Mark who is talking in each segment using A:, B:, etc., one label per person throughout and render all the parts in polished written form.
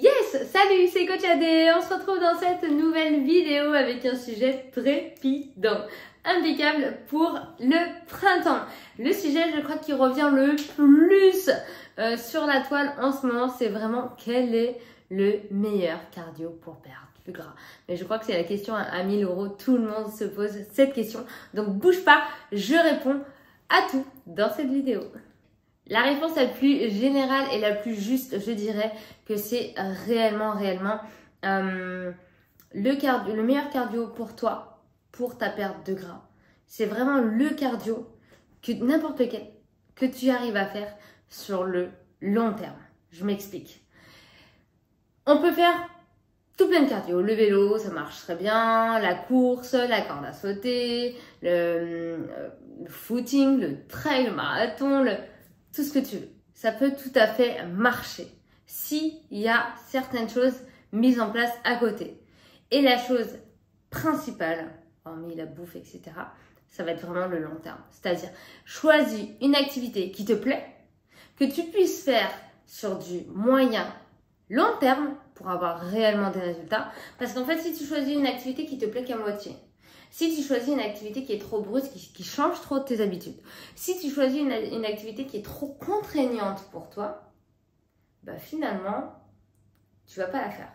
A: Yes, salut, c'est Coach AD. On se retrouve dans cette nouvelle vidéo avec un sujet trépidant, impeccable pour le printemps. Le sujet, je crois, qui revient le plus sur la toile en ce moment, c'est vraiment quel est le meilleur cardio pour perdre du gras. Mais je crois que c'est la question à 1000 €. Tout le monde se pose cette question. Donc bouge pas, je réponds à tout dans cette vidéo. La réponse la plus générale et la plus juste, je dirais que c'est réellement le meilleur cardio pour toi, pour ta perte de gras. C'est vraiment le cardio, que n'importe lequel, que tu arrives à faire sur le long terme. Je m'explique. On peut faire tout plein de cardio. Le vélo, ça marche très bien. La course, la corde à sauter, le footing, le trail, le marathon, tout ce que tu veux. Ça peut tout à fait marcher s'il y a certaines choses mises en place à côté. Et la chose principale, hormis la bouffe, etc., ça va être vraiment le long terme. C'est-à-dire, choisis une activité qui te plaît, que tu puisses faire sur du moyen long terme pour avoir réellement des résultats. Parce qu'en fait, si tu choisis une activité qui te plaît qu'à moitié, si tu choisis une activité qui est trop brusque, qui change trop de tes habitudes, si tu choisis une activité qui est trop contraignante pour toi, bah finalement, tu vas pas la faire.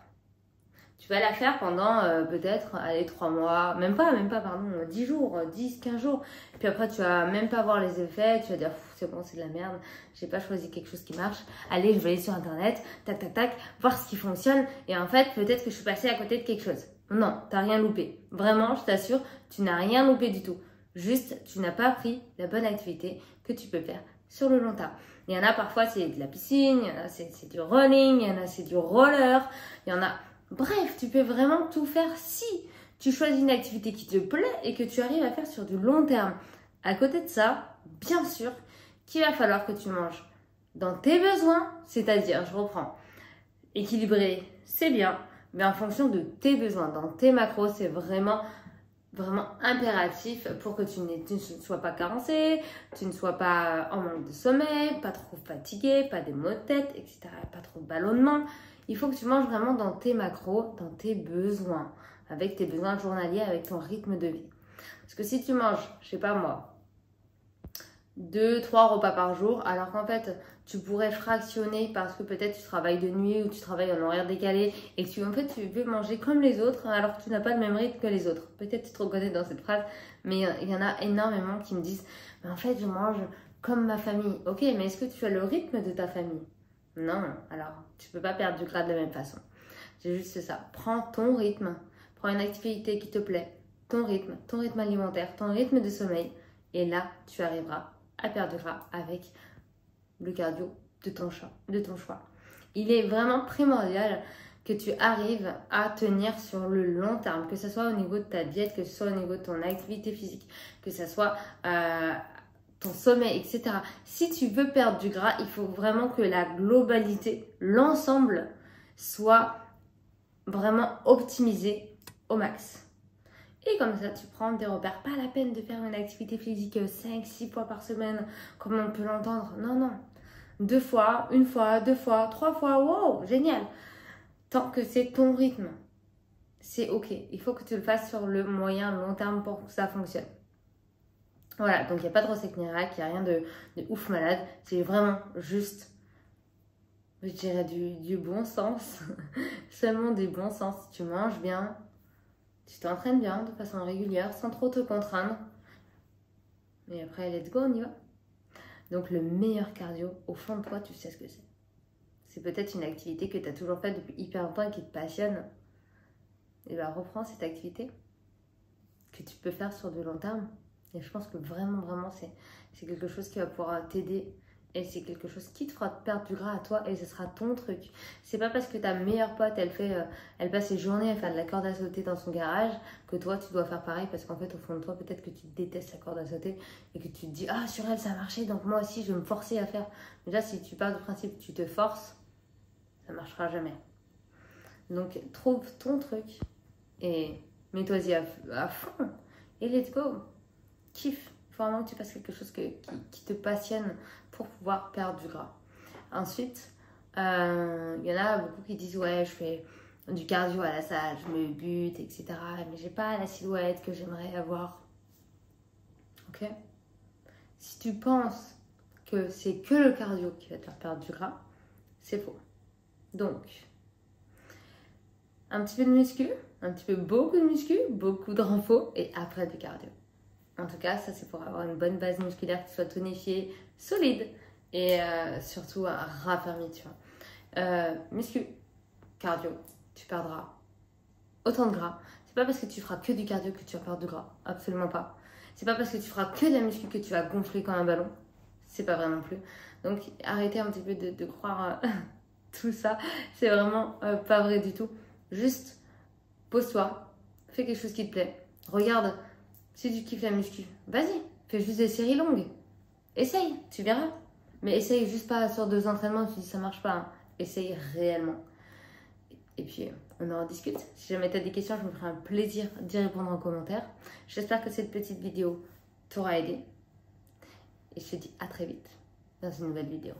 A: Tu vas la faire pendant peut-être, allez, 3 mois, même pas, pardon, 10 jours, 10, 15 jours. Puis après, tu vas même pas voir les effets, tu vas dire, c'est bon, c'est de la merde, j'ai pas choisi quelque chose qui marche. Allez, je vais aller sur Internet, tac, tac, tac, voir ce qui fonctionne. Et en fait, peut-être que je suis passée à côté de quelque chose. Non, t'as rien loupé. Vraiment, je t'assure, tu n'as rien loupé du tout. Juste, tu n'as pas pris la bonne activité que tu peux faire sur le long terme. Il y en a parfois, c'est de la piscine, il y en a, c'est du running, il y en a, c'est du roller, il y en a... Bref, tu peux vraiment tout faire si tu choisis une activité qui te plaît et que tu arrives à faire sur du long terme. À côté de ça, bien sûr qu'il va falloir que tu manges dans tes besoins, c'est-à-dire, je reprends, équilibré, c'est bien, mais en fonction de tes besoins, dans tes macros, c'est vraiment impératif pour que tu ne sois pas carencé, tu ne sois pas en manque de sommeil, pas trop fatigué, pas des maux de tête, etc., pas trop de ballonnement. Il faut que tu manges vraiment dans tes macros, dans tes besoins, avec tes besoins journaliers, avec ton rythme de vie. Parce que si tu manges, je sais pas moi, 2-3 repas par jour, alors qu'en fait, tu pourrais fractionner parce que peut-être tu travailles de nuit ou tu travailles en horaire décalé et que tu veux manger comme les autres alors que tu n'as pas le même rythme que les autres. Peut-être tu te reconnais dans cette phrase, mais il y en a énormément qui me disent « Mais en fait, je mange comme ma famille. » Ok, mais est-ce que tu as le rythme de ta famille? Non, alors tu peux pas perdre du gras de la même façon. C'est juste ça. Prends ton rythme, prends une activité qui te plaît, ton rythme alimentaire, ton rythme de sommeil et là, tu arriveras à perdre du gras avec le cardio de ton choix. Il est vraiment primordial que tu arrives à tenir sur le long terme, que ce soit au niveau de ta diète, que ce soit au niveau de ton activité physique, que ce soit ton sommeil, etc. Si tu veux perdre du gras, il faut vraiment que la globalité, l'ensemble, soit vraiment optimisé au max. Et comme ça, tu prends des repères. Pas la peine de faire une activité physique 5-6 fois par semaine, comme on peut l'entendre. Non, non. 2 fois, 1 fois, 2 fois, 3 fois, wow, génial. Tant que c'est ton rythme, c'est ok. Il faut que tu le fasses sur le moyen, long terme pour que ça fonctionne. Voilà, donc il n'y a pas de recette miracle, il n'y a rien de ouf malade. C'est vraiment juste, je dirais, du bon sens. Seulement du bon sens. Tu manges bien. Tu t'entraînes bien de façon régulière, sans trop te contraindre. Et après, let's go, on y va. Donc, le meilleur cardio, au fond de toi, tu sais ce que c'est. C'est peut-être une activité que tu as toujours faite depuis hyper longtemps et qui te passionne. Et bien, reprends cette activité que tu peux faire sur du long terme. Et je pense que vraiment, c'est quelque chose qui va pouvoir t'aider. Et c'est quelque chose qui te fera perdre du gras à toi et ce sera ton truc. C'est pas parce que ta meilleure pote, elle passe ses journées à faire de la corde à sauter dans son garage que toi, tu dois faire pareil parce qu'en fait, au fond de toi, peut-être que tu détestes la corde à sauter et que tu te dis « Ah, sur elle, ça a marché, donc moi aussi, je vais me forcer à faire. » Déjà, si tu pars du principe que tu te forces, ça marchera jamais. Donc, trouve ton truc et mets-toi-y à fond et let's go. Kiffe. Il faut vraiment que tu fasses quelque chose qui te passionne pour pouvoir perdre du gras. Ensuite, Il y en a beaucoup qui disent ouais, je fais du cardio à la salle, je me bute, etc. Mais j'ai pas la silhouette que j'aimerais avoir. Ok? Si tu penses que c'est que le cardio qui va te faire perdre du gras, c'est faux. Donc, un petit peu de muscu, un petit peu beaucoup de muscu, beaucoup de renfort et après du cardio. En tout cas, ça c'est pour avoir une bonne base musculaire qui soit tonifiée, solide et surtout raffermie, tu vois. Muscu, cardio, tu perdras autant de gras. C'est pas parce que tu feras que du cardio que tu vas perdre du gras, absolument pas. C'est pas parce que tu feras que de la muscu que tu vas gonfler comme un ballon, c'est pas vrai non plus. Donc arrêtez un petit peu de croire tout ça, c'est vraiment pas vrai du tout. Juste pose-toi, fais quelque chose qui te plaît. Regarde, si tu kiffes la muscu, vas-y, fais juste des séries longues. Essaye, tu verras. Mais essaye juste pas sur 2 entraînements, tu dis ça marche pas. Hein. Essaye réellement. Et puis, on en discute. Si jamais tu as des questions, je me ferai un plaisir d'y répondre en commentaire. J'espère que cette petite vidéo t'aura aidé. Et je te dis à très vite dans une nouvelle vidéo.